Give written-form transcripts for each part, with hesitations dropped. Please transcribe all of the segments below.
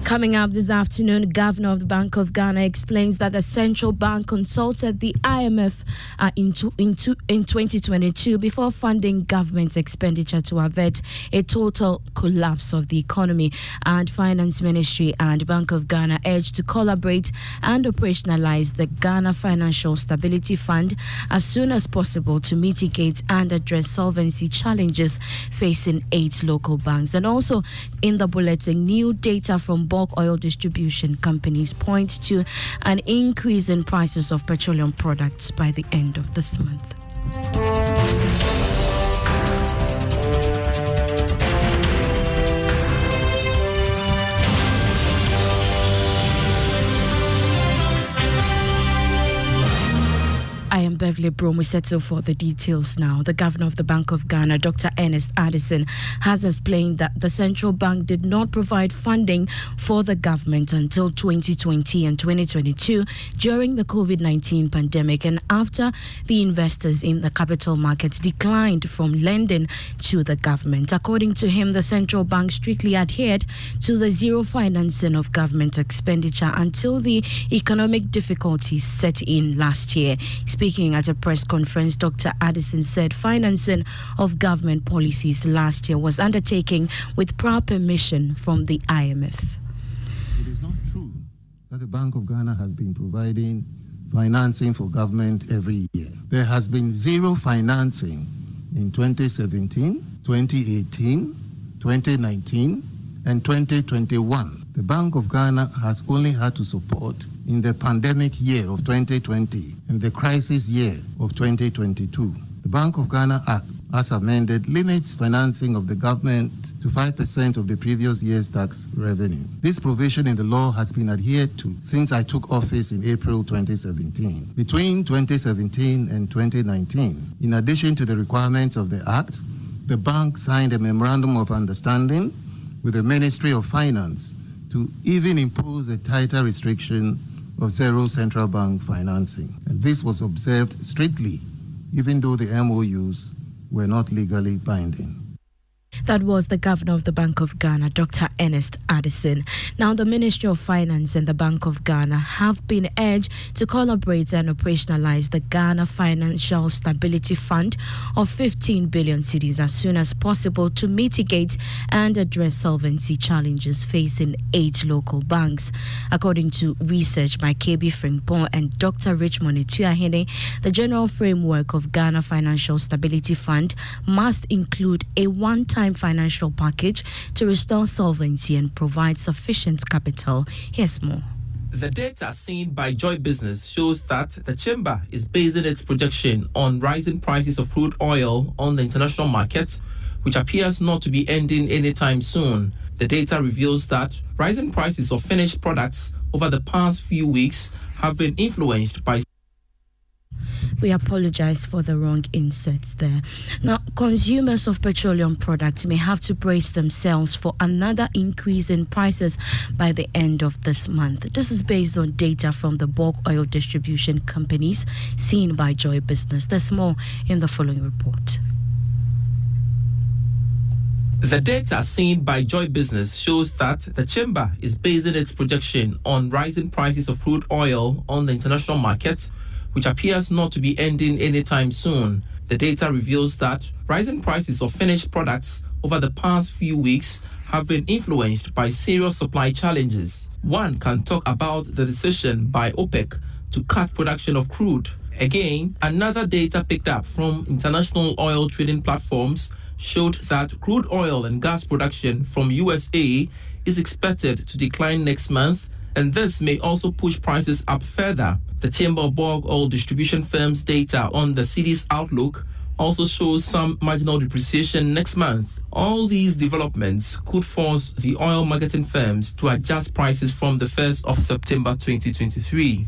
Coming up this afternoon, Governor of the Bank of Ghana explains that the central bank consulted the IMF in 2022 before funding government expenditure to avert a total collapse of the economy. And Finance Ministry and Bank of Ghana urged to collaborate and operationalize the Ghana Financial Stability Fund as soon as possible to mitigate and address solvency challenges facing 8 local banks. And also in the bulletin, new data from bulk oil distribution companies point to an increase in prices of petroleum products by the end of this month. I am Beverly Brom. We settle for the details now. The Governor of the Bank of Ghana, Dr. Ernest Addison, has explained that the central bank did not provide funding for the government until 2020 and 2022 during the COVID-19 pandemic and after the investors in the capital markets declined from lending to the government. According to him, the central bank strictly adhered to the zero financing of government expenditure until the economic difficulties set in last year. Speaking at a press conference, Dr. Addison said financing of government policies last year was undertaken with prior permission from the IMF. It is not true that the Bank of Ghana has been providing financing for government every year. There has been zero financing in 2017, 2018, 2019, and 2021. The Bank of Ghana has only had to support in the pandemic year of 2020 and the crisis year of 2022. The Bank of Ghana Act, as amended, limits financing of the government to 5% of the previous year's tax revenue. This provision in the law has been adhered to since I took office in April 2017. Between 2017 and 2019, in addition to the requirements of the Act, the bank signed a memorandum of understanding with the Ministry of Finance to even impose a tighter restriction of zero central bank financing. And this was observed strictly, even though the MOUs were not legally binding. That was the Governor of the Bank of Ghana, Dr. Ernest Addison. Now, the Ministry of Finance and the Bank of Ghana have been urged to collaborate and operationalize the Ghana Financial Stability Fund of 15 billion cedis as soon as possible to mitigate and address solvency challenges facing 8 local banks. According to research by KB Frimpong and Dr. Richmond Etuahene, the general framework of Ghana Financial Stability Fund must include a one-time financial package to restore solvency and provide sufficient capital. Here's more. The data seen by Joy Business shows that the chamber is basing its projection on rising prices of crude oil on the international market, which appears not to be ending anytime soon. The data reveals that rising prices of finished products over the past few weeks have been influenced by. We apologize for the wrong inserts there. Now, consumers of petroleum products may have to brace themselves for another increase in prices by the end of this month. This is based on data from the bulk oil distribution companies seen by Joy Business. There's more in the following report. The data seen by Joy Business shows that the chamber is basing its projection on rising prices of crude oil on the international market, which appears not to be ending anytime soon. The data reveals that rising prices of finished products over the past few weeks have been influenced by serious supply challenges. One can talk about the decision by OPEC to cut production of crude. Again, another data picked up from international oil trading platforms showed that crude oil and gas production from USA is expected to decline next month, and this may also push prices up further. The Chamber of Bulk Oil Distribution Firms data on the city's outlook also shows some marginal depreciation next month. All these developments could force the oil marketing firms to adjust prices from the 1st of September 2023.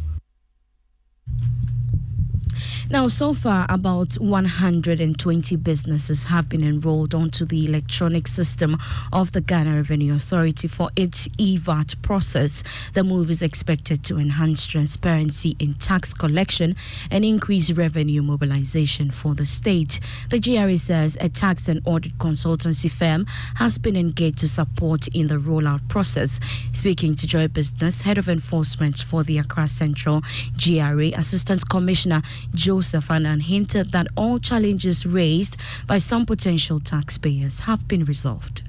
Now, so far, about 120 businesses have been enrolled onto the electronic system of the Ghana Revenue Authority for its avert process. The move is expected to enhance transparency in tax collection and increase revenue mobilization for the state. The GRA says a tax and audit consultancy firm has been engaged to support in the rollout process. Speaking to Joy Business, Head of Enforcement for the Accra Central GRA, Assistant Commissioner Joseph Annan hinted that all challenges raised by some potential taxpayers have been resolved.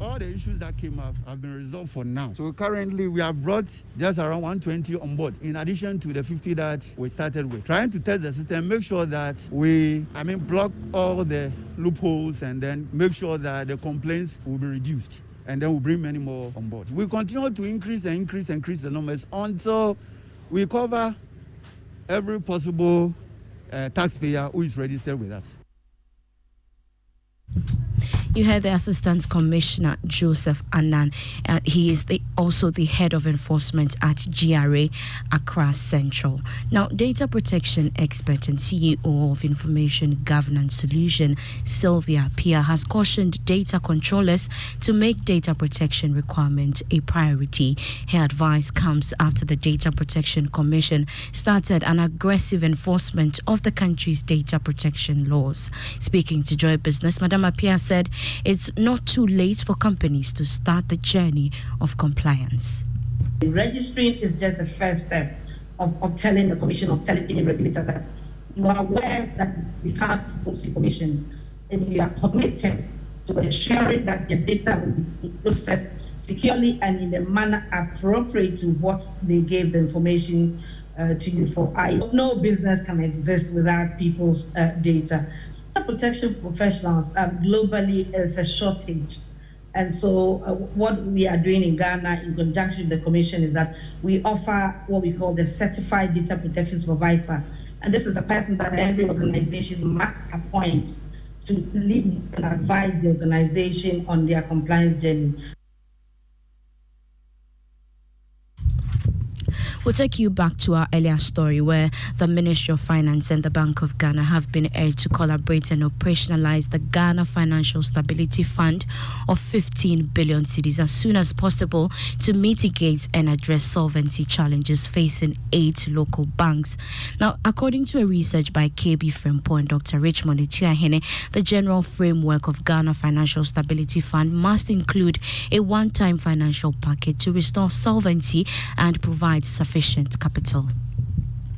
All the issues that came up have been resolved for now. So currently we have brought just around 120 on board, in addition to the 50 that we started with. Trying to test the system, make sure that we block all the loopholes and then make sure that the complaints will be reduced. And then we'll bring many more on board. We continue to increase the numbers until we cover every possible taxpayer who is registered with us. You heard the Assistant Commissioner Joseph Annan. He is also the Head of Enforcement at GRA Accra Central. Now, data protection expert and CEO of Information Governance Solution, Sylvia Pia, has cautioned data controllers to make data protection requirements a priority. Her advice comes after the Data Protection Commission started an aggressive enforcement of the country's data protection laws. Speaking to Joy Business, Madam Pia said it's not too late for companies to start the journey of compliance. Registering is just the first step of telling the commission, of telling the regulator that you are aware that we have post information and you are committed to ensuring that your data will be processed securely and in a manner appropriate to what they gave the information to you for. No business can exist without people's data. Protection professionals globally is a shortage, and so what we are doing in Ghana in conjunction with the Commission is that we offer what we call the Certified Data Protection Supervisor, and this is the person that every organization must appoint to lead and advise the organization on their compliance journey. We'll take you back to our earlier story where the Ministry of Finance and the Bank of Ghana have been urged to collaborate and operationalize the Ghana Financial Stability Fund of 15 billion cedis as soon as possible to mitigate and address solvency challenges facing 8 local banks. Now, according to a research by KB Frempo and Dr. Richmond Etuahene, the general framework of Ghana Financial Stability Fund must include a one-time financial package to restore solvency and provide sufficient capital.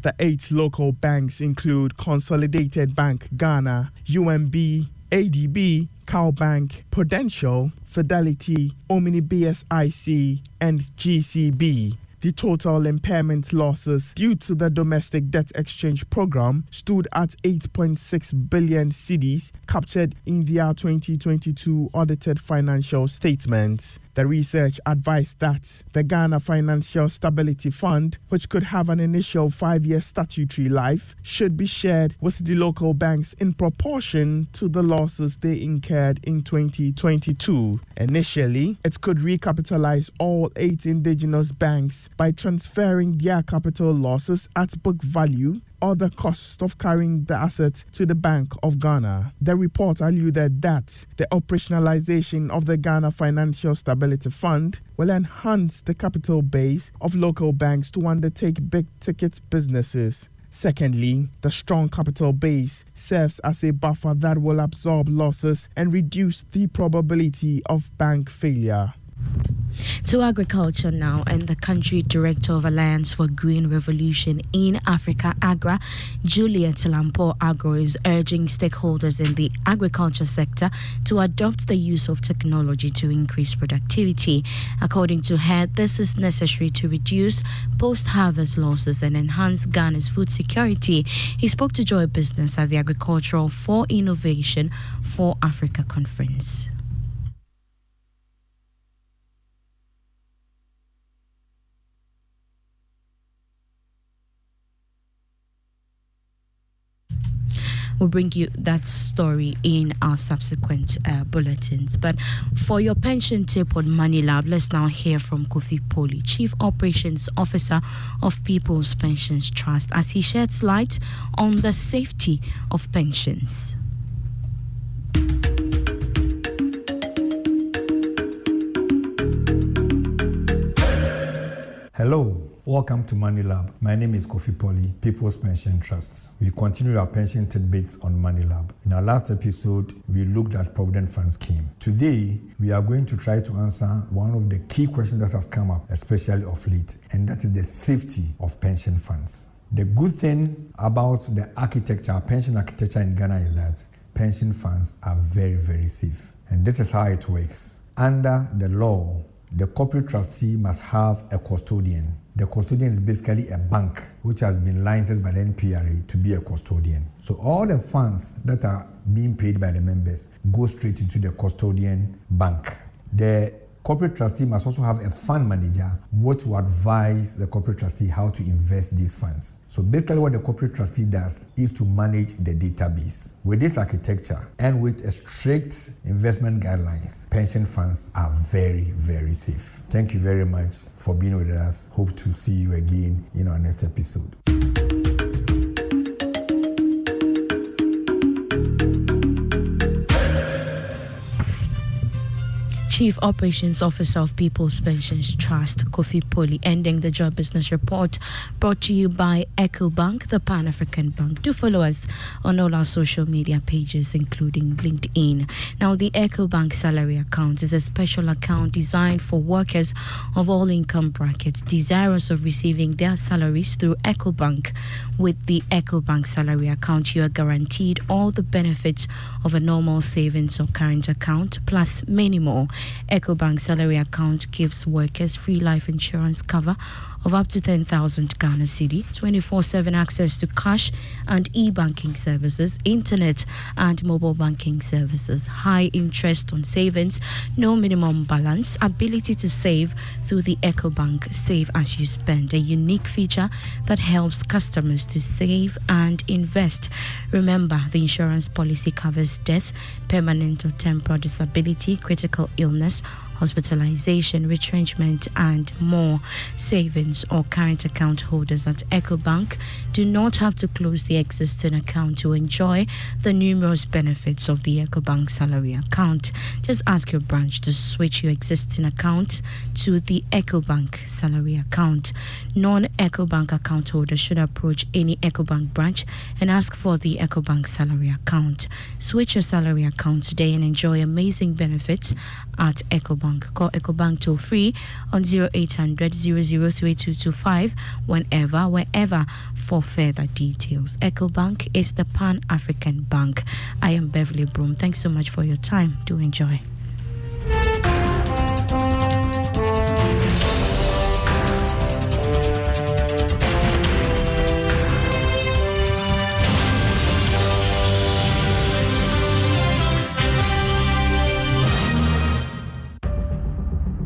The 8 local banks include Consolidated Bank Ghana, UMB, ADB, Cowbank, Prudential, Fidelity, Omni BSIC, and GCB. The total impairment losses due to the domestic debt exchange program stood at 8.6 billion cedis captured in their 2022 audited financial statements. The research advised that the Ghana Financial Stability Fund, which could have an initial 5-year statutory life, should be shared with the local banks in proportion to the losses they incurred in 2022. Initially, it could recapitalize all 8 indigenous banks by transferring their capital losses at book value or the cost of carrying the asset to the Bank of Ghana. The report alluded that the operationalization of the Ghana Financial Stability Fund will enhance the capital base of local banks to undertake big-ticket businesses. Secondly, the strong capital base serves as a buffer that will absorb losses and reduce the probability of bank failure. To agriculture now, and the country director of Alliance for Green Revolution in Africa, AGRA, Juliet Lampo Agro, is urging stakeholders in the agriculture sector to adopt the use of technology to increase productivity. According to her, this is necessary to reduce post-harvest losses and enhance Ghana's food security. He spoke to Joy Business at the Agricultural for Innovation for Africa conference. We'll bring you that story in our subsequent bulletins. But for your pension tip on Money Lab, let's now hear from Kofi Poli, Chief Operations Officer of People's Pensions Trust, as he sheds light on the safety of pensions. Hello, welcome to Money Lab. My name is Kofi Poli, People's Pension Trust. We continue our pension tidbits on Money Lab. In our last episode, we looked at Provident Fund Scheme. Today, we are going to try to answer one of the key questions that has come up, especially of late, and that is the safety of pension funds. The good thing about the architecture, pension architecture in Ghana is that pension funds are very, very safe. And this is how it works. Under the law, the corporate trustee must have a custodian. The custodian is basically a bank which has been licensed by the NPRA to be a custodian. So all the funds that are being paid by the members go straight into the custodian bank. The corporate trustee must also have a fund manager which will advise the corporate trustee how to invest these funds. So basically what the corporate trustee does is to manage the database. With this architecture and with a strict investment guidelines, pension funds are very, very safe. Thank you very much for being with us. Hope to see you again in our next episode. Chief Operations Officer of People's Pensions Trust, Kofi Poli, ending the Joy Business Report, brought to you by EcoBank, the Pan-African Bank. Do follow us on all our social media pages, including LinkedIn. Now, the EcoBank salary account is a special account designed for workers of all income brackets desirous of receiving their salaries through EcoBank. With the EcoBank salary account, you are guaranteed all the benefits of a normal savings or current account, plus many more. EcoBank salary account gives workers free life insurance cover of up to 10,000 Ghana cedi, 24/7 access to cash and e-banking services, internet and mobile banking services, high interest on savings, no minimum balance, ability to save through the EcoBank Save As You Spend, a unique feature that helps customers to save and invest. Remember, the insurance policy covers death, permanent or temporary disability, critical illness, hospitalization, retrenchment, and more. Savings or current account holders at EcoBank do not have to close the existing account to enjoy the numerous benefits of the EcoBank salary account. Just ask your branch to switch your existing account to the EcoBank salary account. Non-EcoBank account holders should approach any EcoBank branch and ask for the EcoBank salary account. Switch your salary account today and enjoy amazing benefits at EcoBank. Call EcoBank toll free on 0800 003225 wherever for further details. EcoBank is the Pan-African Bank. I am Beverly Broom. Thanks so much for your time. Do enjoy.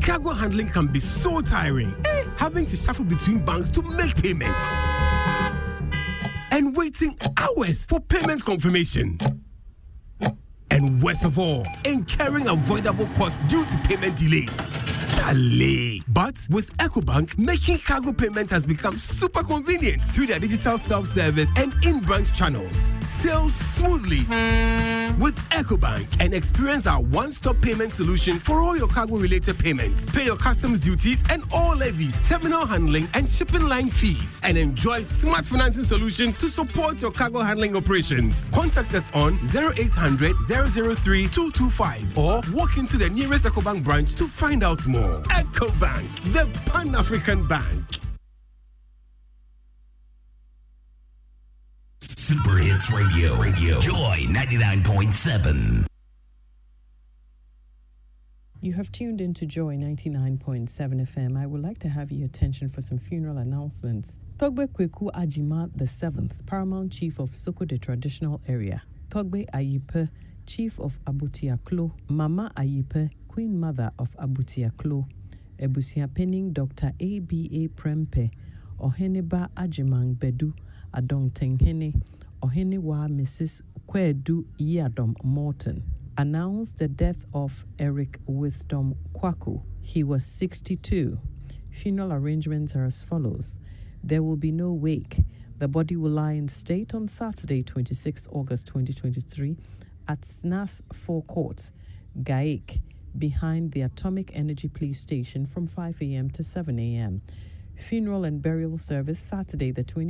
Cargo handling can be so tiring. Having to shuffle between banks to make payments. And waiting hours for payment confirmation. And worst of all, incurring avoidable costs due to payment delays. Chalet. But with EcoBank, making cargo payment has become super convenient through their digital self-service and in-branch channels. Sail smoothly with EcoBank and experience our one-stop payment solutions for all your cargo-related payments. Pay your customs duties and all levies, terminal handling and shipping line fees, and enjoy smart financing solutions to support your cargo handling operations. Contact us on 0800 003 225 or walk into the nearest EcoBank branch to find out more. EcoBank, the Pan-African Bank. Super Hits Radio. Joy 99.7. You have tuned into Joy 99.7 FM. I would like to have your attention for some funeral announcements. Togbe Kweku Ajima VII, Paramount Chief of Sokode Traditional Area. Togbe Ayipe, Chief of Abutiaklo. Mama Ayipe, Queen Mother of Abutiaklo. Ebusia Penning Dr. A.B.A. Prempe. Oheneba Ajimang Bedu. Adong Tenghene. Ohenewa Mrs. Kwedu Yadom Morton, announced the death of Eric Wisdom Kwaku. He was 62. Funeral arrangements are as follows. There will be no wake. The body will lie in state on Saturday, 26 August 2023, at SNAS Forecourt, Gaik, behind the Atomic Energy Police Station from 5 a.m. to 7 a.m. Funeral and burial service Saturday, the 20th